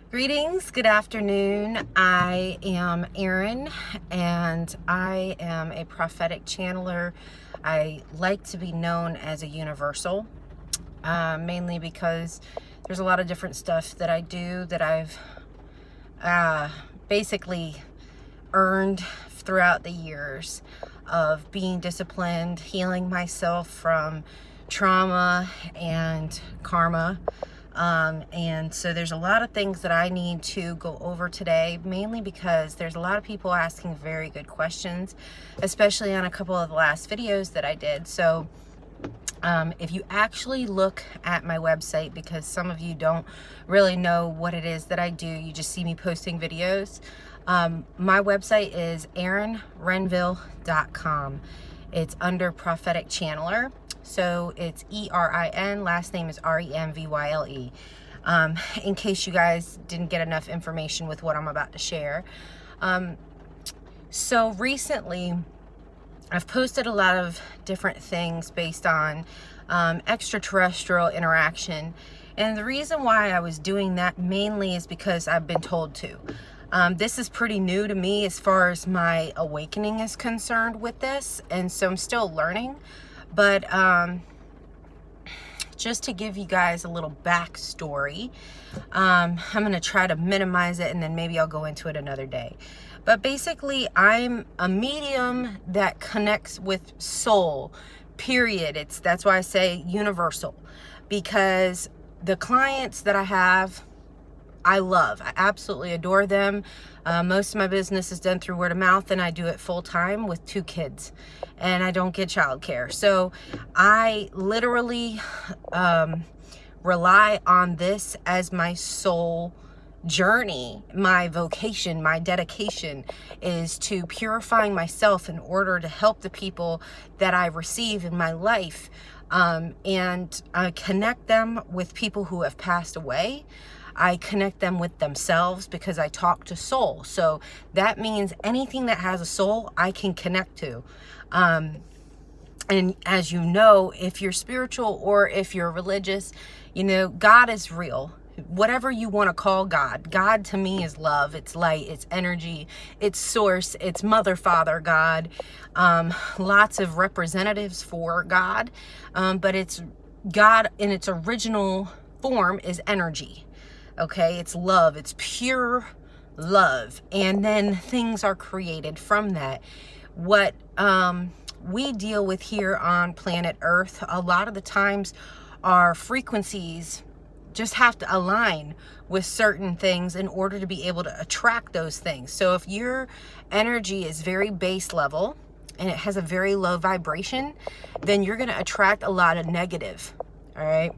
Greetings, good afternoon. I am Erin and I am a prophetic channeler. I like to be known as a universal, mainly because there's a lot of different stuff that I do that I've basically earned throughout the years of being disciplined, healing myself from trauma and karma. And so there's a lot of things that I need to go over today, mainly because there's a lot of people asking very good questions, especially on a couple of the last videos that I did. So if you actually look at my website, because some of you don't really know what it is that I do, you just see me posting videos. My website is erinrenville.com. It's under prophetic channeler. So it's ERIN, last name is REMVYLE. In case you guys didn't get enough information with what I'm about to share. So recently, I've posted a lot of different things based on extraterrestrial interaction. And the reason why I was doing that mainly is because I've been told to. This is pretty new to me as far as my awakening is concerned with this. And so I'm still learning. But just to give you guys a little backstory, I'm going to try to minimize it and then maybe I'll go into it another day. But basically, I'm a medium that connects with soul, period. That's why I say universal, because the clients that I have, I love. I absolutely adore them. Most of my business is done through word of mouth, and I do it full time with 2 kids, and I don't get childcare. So I literally rely on this as my soul journey. My vocation, my dedication is to purifying myself in order to help the people that I receive in my life, and connect them with people who have passed away. I connect them with themselves because I talk to soul. So that means anything that has a soul, I can connect to. And as you know, if you're spiritual or if you're religious, you know, God is real. Whatever you want to call God. God to me is love, it's light, it's energy, it's source, it's mother, father, God. Lots of representatives for God. But it's God in its original form is energy. Okay, it's love, it's pure love, and then things are created from that. What we deal with here on planet Earth, a lot of the times our frequencies just have to align with certain things in order to be able to attract those things. So if your energy is very base level and it has a very low vibration, then you're going to attract a lot of negative, all right?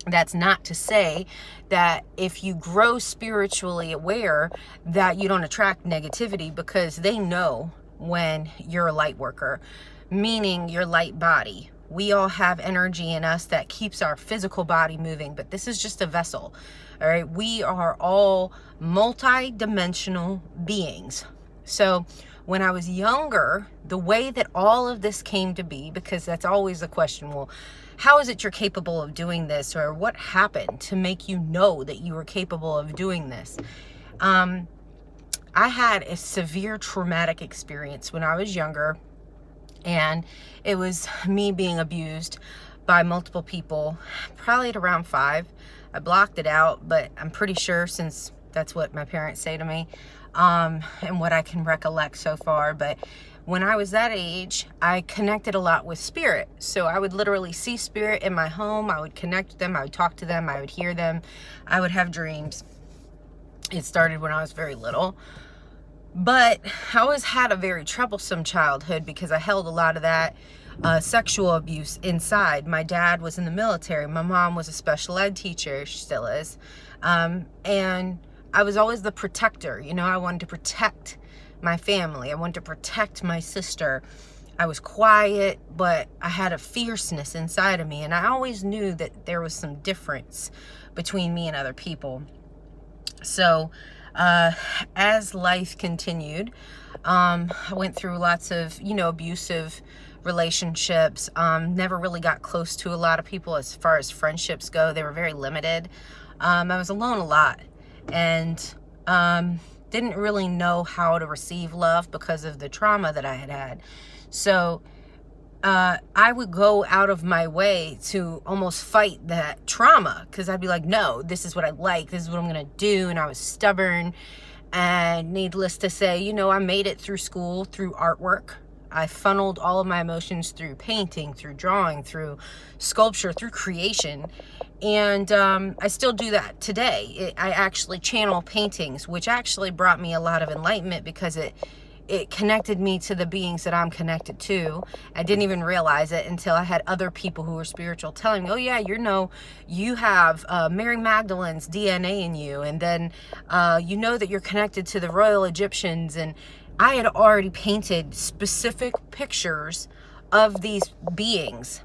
That's not to say that if you grow spiritually aware that you don't attract negativity, because they know when you're a light worker, meaning your light body. We all have energy in us that keeps our physical body moving, but this is just a vessel. All right, we are all multi-dimensional beings. So when I was younger, the way that all of this came to be, because that's always the question, well, how is it you're capable of doing this? Or what happened to make you know that you were capable of doing this? I had a severe traumatic experience when I was younger, and it was me being abused by multiple people, probably at around 5. I blocked it out, but I'm pretty sure, since that's what my parents say to me, and what I can recollect so far. But when I was that age, I connected a lot with spirit. So I would literally see spirit in my home. I would connect with them. I would talk to them. I would hear them. I would have dreams. It started when I was very little. But I always had a very troublesome childhood because I held a lot of that sexual abuse inside. My dad was in the military. My mom was a special ed teacher. She still is. And I was always the protector. You know, I wanted to protect my family. I wanted to protect my sister. I was quiet, but I had a fierceness inside of me. And I always knew that there was some difference between me and other people. So as life continued, I went through lots of, abusive relationships. Never really got close to a lot of people as far as friendships go. They were very limited. I was alone a lot. and didn't really know how to receive love because of the trauma that I had had. So I would go out of my way to almost fight that trauma, because I'd be like, no, this is what I like, this is what I'm gonna do. And I was stubborn. And needless to say, you know, I made it through school through artwork. I funneled all of my emotions through painting, through drawing, through sculpture, through creation. And I still do that today. I actually channel paintings, which actually brought me a lot of enlightenment, because it connected me to the beings that I'm connected to. I didn't even realize it until I had other people who were spiritual telling me, oh yeah, you have Mary Magdalene's DNA in you. And then you know that you're connected to the royal Egyptians. And I had already painted specific pictures of these beings.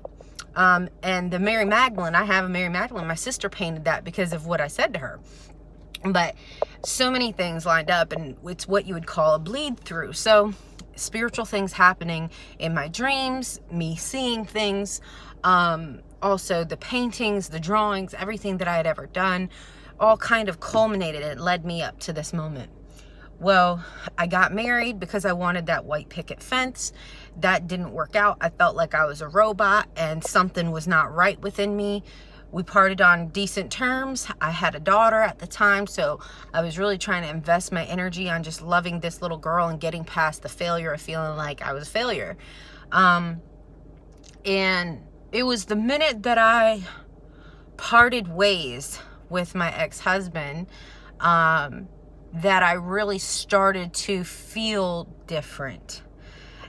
And the Mary Magdalene, I have a Mary Magdalene. My sister painted that because of what I said to her. But so many things lined up, and it's what you would call a bleed through. So spiritual things happening in my dreams, me seeing things, also the paintings, the drawings, everything that I had ever done, all kind of culminated. It led me up to this moment. Well, I got married because I wanted that white picket fence. That didn't work out. I felt like I was a robot and something was not right within me. We parted on decent terms. I had a daughter at the time, so I was really trying to invest my energy on just loving this little girl and getting past the failure of feeling like I was a failure. And it was the minute that I parted ways with my ex-husband that I really started to feel different.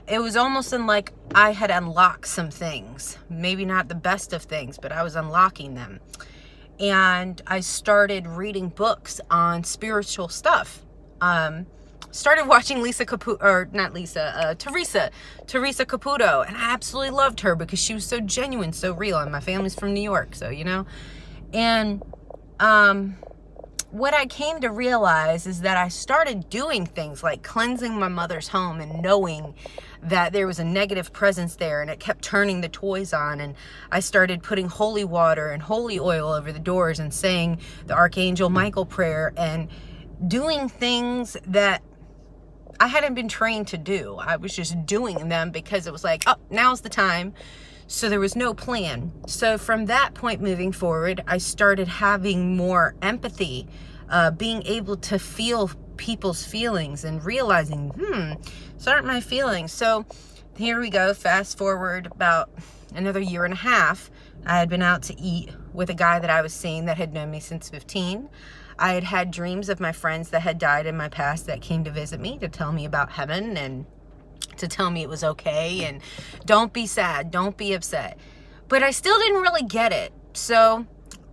It was almost like I had unlocked some things. Maybe not the best of things, but I was unlocking them. And I started reading books on spiritual stuff. Started watching Teresa Caputo. And I absolutely loved her because she was so genuine, so real. And my family's from New York, so, you know. And what I came to realize is that I started doing things like cleansing my mother's home and knowing that there was a negative presence there, and it kept turning the toys on. And I started putting holy water and holy oil over the doors and saying the Archangel Michael prayer and doing things that I hadn't been trained to do. I was just doing them because it was like, oh, now's the time. So there was no plan. So from that point moving forward, I started having more empathy, being able to feel people's feelings and realizing, these aren't my feelings. So here we go. Fast forward about another year and a half. I had been out to eat with a guy that I was seeing that had known me since 15. I had had dreams of my friends that had died in my past that came to visit me to tell me about heaven and to tell me it was okay and don't be sad, don't be upset. But I still didn't really get it. So,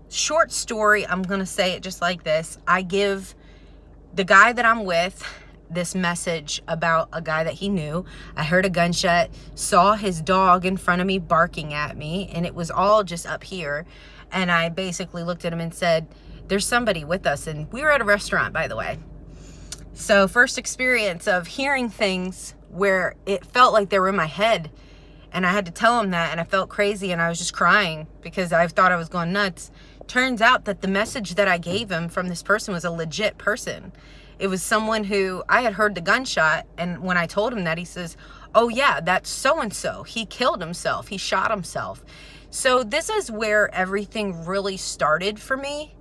short story, I'm going to say it just like this. I give the guy that I'm with this message about a guy that he knew. I heard a gunshot, saw his dog in front of me barking at me, and it was all just up here. And I basically looked at him and said, there's somebody with us. And we were at a restaurant, by the way. So first experience of hearing things where it felt like they were in my head. And I had to tell him that, and I felt crazy, and I was just crying because I thought I was going nuts. Turns out that the message that I gave him from this person was a legit person. It was someone who I had heard the gunshot, and when I told him that, he says, oh yeah, that's so-and-so. He killed himself. He shot himself. So this is where everything really started for me.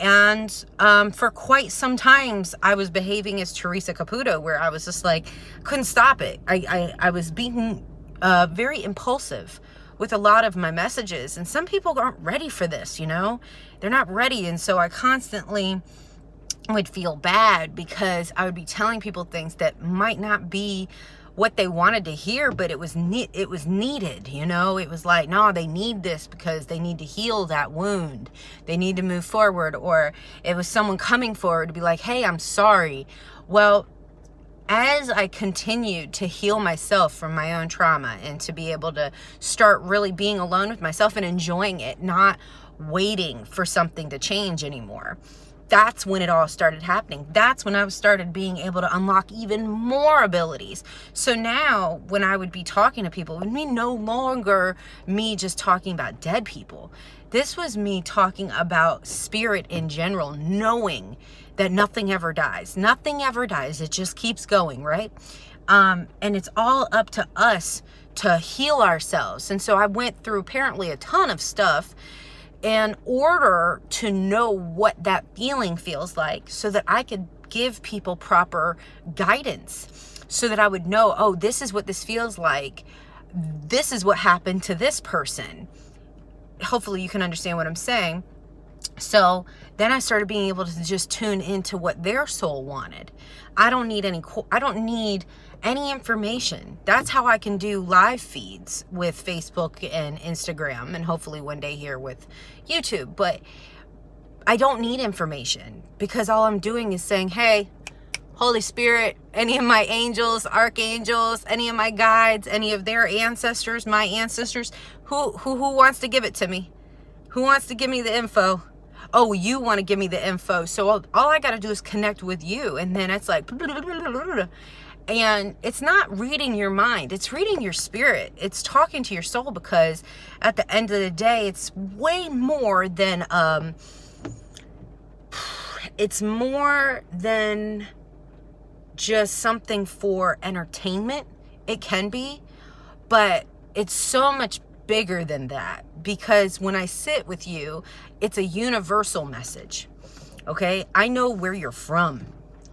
And for quite some times, I was behaving as Teresa Caputo, where I was just like, couldn't stop it. I was being very impulsive with a lot of my messages. And some people aren't ready for this, you know? They're not ready. And so I constantly would feel bad because I would be telling people things that might not be what they wanted to hear, but it was needed, you know? It was like, no, they need this because they need to heal that wound. They need to move forward. Or it was someone coming forward to be like, hey, I'm sorry. Well, as I continued to heal myself from my own trauma and to be able to start really being alone with myself and enjoying it, not waiting for something to change anymore, that's when it all started happening. That's when I started being able to unlock even more abilities. So now when I would be talking to people, it would be no longer me just talking about dead people. This was me talking about spirit in general, knowing that nothing ever dies. Nothing ever dies. It just keeps going, right? And it's all up to us to heal ourselves. And so I went through apparently a ton of stuff in order to know what that feeling feels like, so that I could give people proper guidance, so that I would know, oh, this is what this feels like. This is what happened to this person. Hopefully you can understand what I'm saying. So then I started being able to just tune into what their soul wanted. I don't need any information. That's how I can do live feeds with Facebook and Instagram, and hopefully one day here with YouTube. But I don't need information, because all I'm doing is saying, hey, Holy Spirit, any of my angels, archangels, any of my guides, any of their ancestors, my ancestors, who wants to give it to me? Who wants to give me the info? Oh, you want to give me the info. So all I got to do is connect with you. And then it's like, and it's not reading your mind. It's reading your spirit. It's talking to your soul, because at the end of the day, it's way more than, it's more than just something for entertainment. It can be, but it's so much bigger than that, because when I sit with you, it's a universal message. Okay, I know where you're from.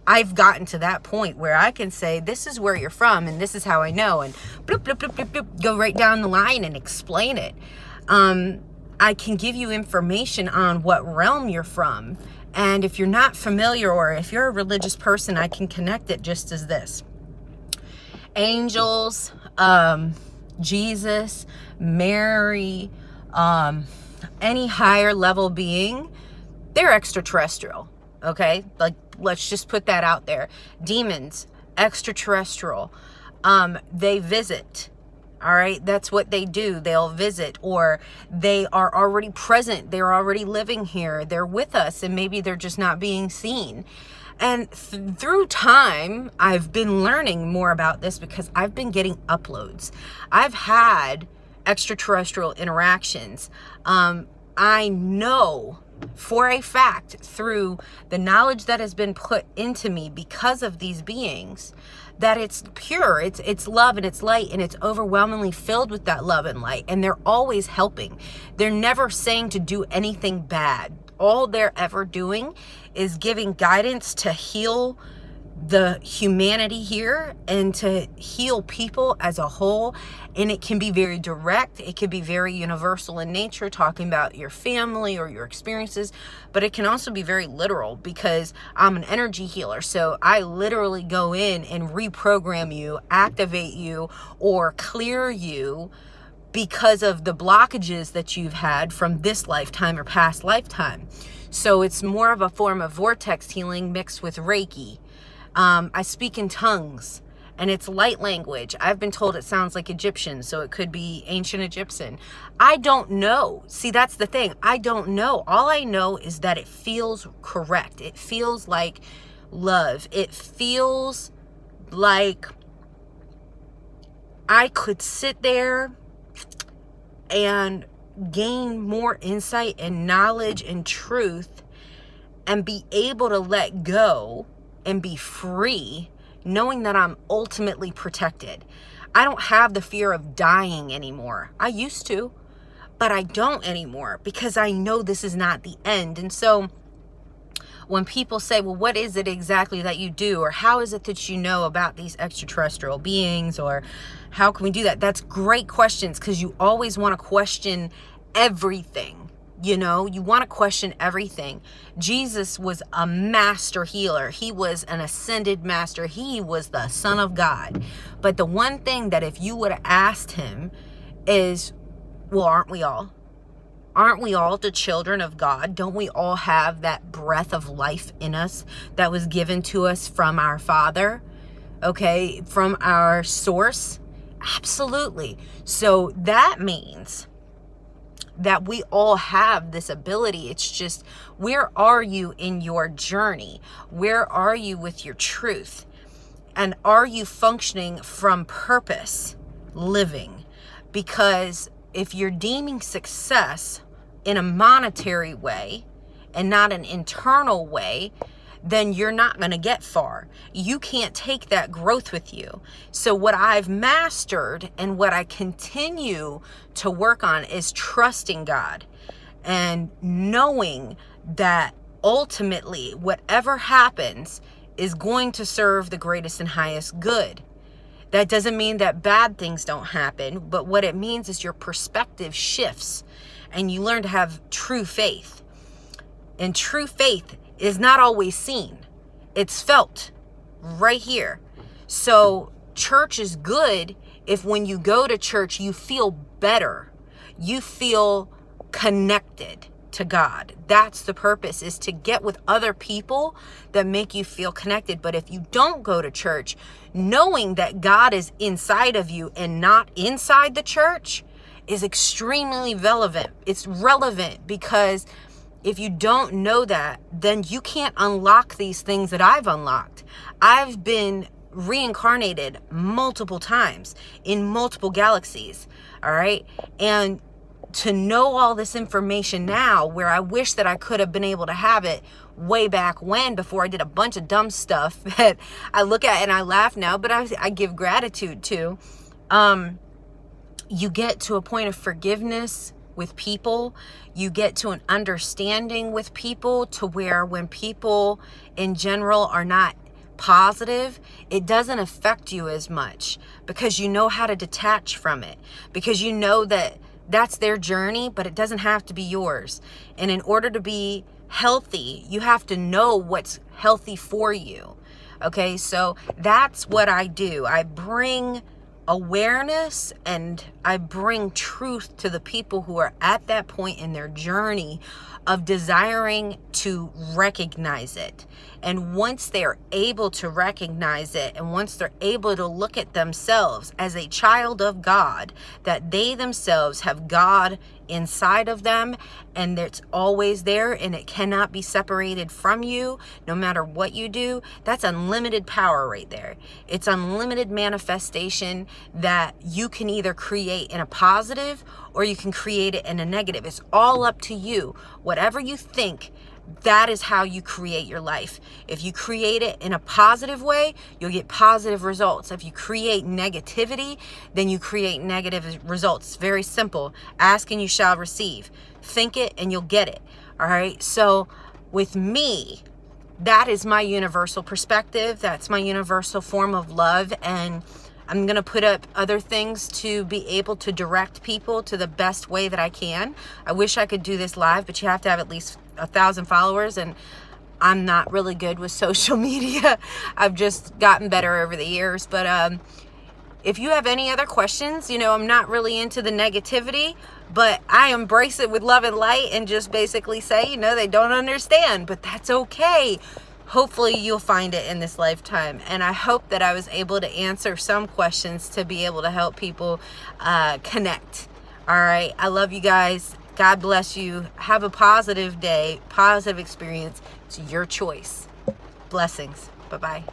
I've gotten to that point where I can say, this is where you're from, and this is how I know, and bloop, bloop, bloop, bloop, bloop, go right down the line and explain it. I can give you information on what realm you're from. And if you're not familiar, or if you're a religious person, I can connect it just as this. Angels, Jesus, Mary, any higher level being, they're extraterrestrial, okay? Like, let's just put that out there. Demons, extraterrestrial. They visit, all right? That's what they do. They'll visit, or they are already present. They're already living here. They're with us, and maybe they're just not being seen. And through time, I've been learning more about this, because I've been getting uploads. I've had extraterrestrial interactions. I know for a fact, through the knowledge that has been put into me because of these beings, that it's pure, it's love and it's light, and it's overwhelmingly filled with that love and light. And they're always helping. They're never saying to do anything bad. All they're ever doing is giving guidance to heal the humanity here and to heal people as a whole. And it can be very direct. It can be very universal in nature, talking about your family or your experiences, but it can also be very literal, because I'm an energy healer. So I literally go in and reprogram you, activate you, or clear you because of the blockages that you've had from this lifetime or past lifetime. So it's more of a form of vortex healing mixed with Reiki. I speak in tongues, and it's light language. I've been told it sounds like Egyptian, so it could be ancient Egyptian. I don't know. See, that's the thing. I don't know. All I know is that it feels correct. It feels like love. It feels like I could sit there and gain more insight and knowledge and truth, and be able to let go and be free, knowing that I'm ultimately protected. I don't have the fear of dying anymore. I used to, but I don't anymore, because I know this is not the end. And so when people say, well, what is it exactly that you do? Or how is it that you know about these extraterrestrial beings? Or how can we do that? That's great questions, because you always want to question everything. You know, you want to question everything. Jesus was a master healer. He was an ascended master. He was the Son of God. But the one thing that if you would have asked him is, well, aren't we all? Aren't we all the children of God? Don't we all have that breath of life in us that was given to us from our Father? Okay, from our source? Absolutely. So that means that we all have this ability. It's just, where are you in your journey? Where are you with your truth? And are you functioning from purpose, living? Because if you're deeming success in a monetary way and not an internal way, then you're not going to get far. You can't take that growth with you. So what I've mastered and what I continue to work on is trusting God and knowing that ultimately whatever happens is going to serve the greatest and highest good. That doesn't mean that bad things don't happen, but what it means is your perspective shifts and you learn to have true faith. And true faith is not always seen. It's felt right here. So church is good if when you go to church, you feel better. You feel connected to God. That's the purpose, is to get with other people that make you feel connected. But if you don't go to church, knowing that God is inside of you and not inside the church is extremely relevant. It's relevant because if you don't know that, then you can't unlock these things that I've unlocked. I've been reincarnated multiple times in multiple galaxies. All right. And to know all this information now, where I wish that I could have been able to have it way back when, before I did a bunch of dumb stuff that I look at and I laugh now, but I give gratitude to. You get to a point of forgiveness with people. You get to an understanding with people to where when people in general are not positive, it doesn't affect you as much because you know how to detach from it, because you know that that's their journey, but it doesn't have to be yours. And in order to be healthy, you have to know what's healthy for you. Okay, so that's what I do. I bring awareness and I bring truth to the people who are at that point in their journey of desiring to recognize it. And once they're able to recognize it, and once they're able to look at themselves as a child of God, that they themselves have God inside of them and it's always there and it cannot be separated from you no matter what you do, that's unlimited power right there. It's unlimited manifestation that you can either create in a positive or you can create it in a negative. It's all up to you. Whatever you think, that is how you create your life. If you create it in a positive way, you'll get positive results. If you create negativity, then you create negative results. It's very simple. Ask and you shall receive. Think it and you'll get it. All right. So with me, that is my universal perspective. That's my universal form of love. And I'm going to put up other things to be able to direct people to the best way that I can. I wish I could do this live, but you have to have at least 1,000 followers, and I'm not really good with social media. I've just gotten better over the years. But if you have any other questions, I'm not really into the negativity, but I embrace it with love and light and just basically say, they don't understand, but that's okay. Hopefully you'll find it in this lifetime. And I hope that I was able to answer some questions to be able to help people connect. All right. I love you guys. God bless you. Have a positive day, positive experience. It's your choice. Blessings. Bye-bye.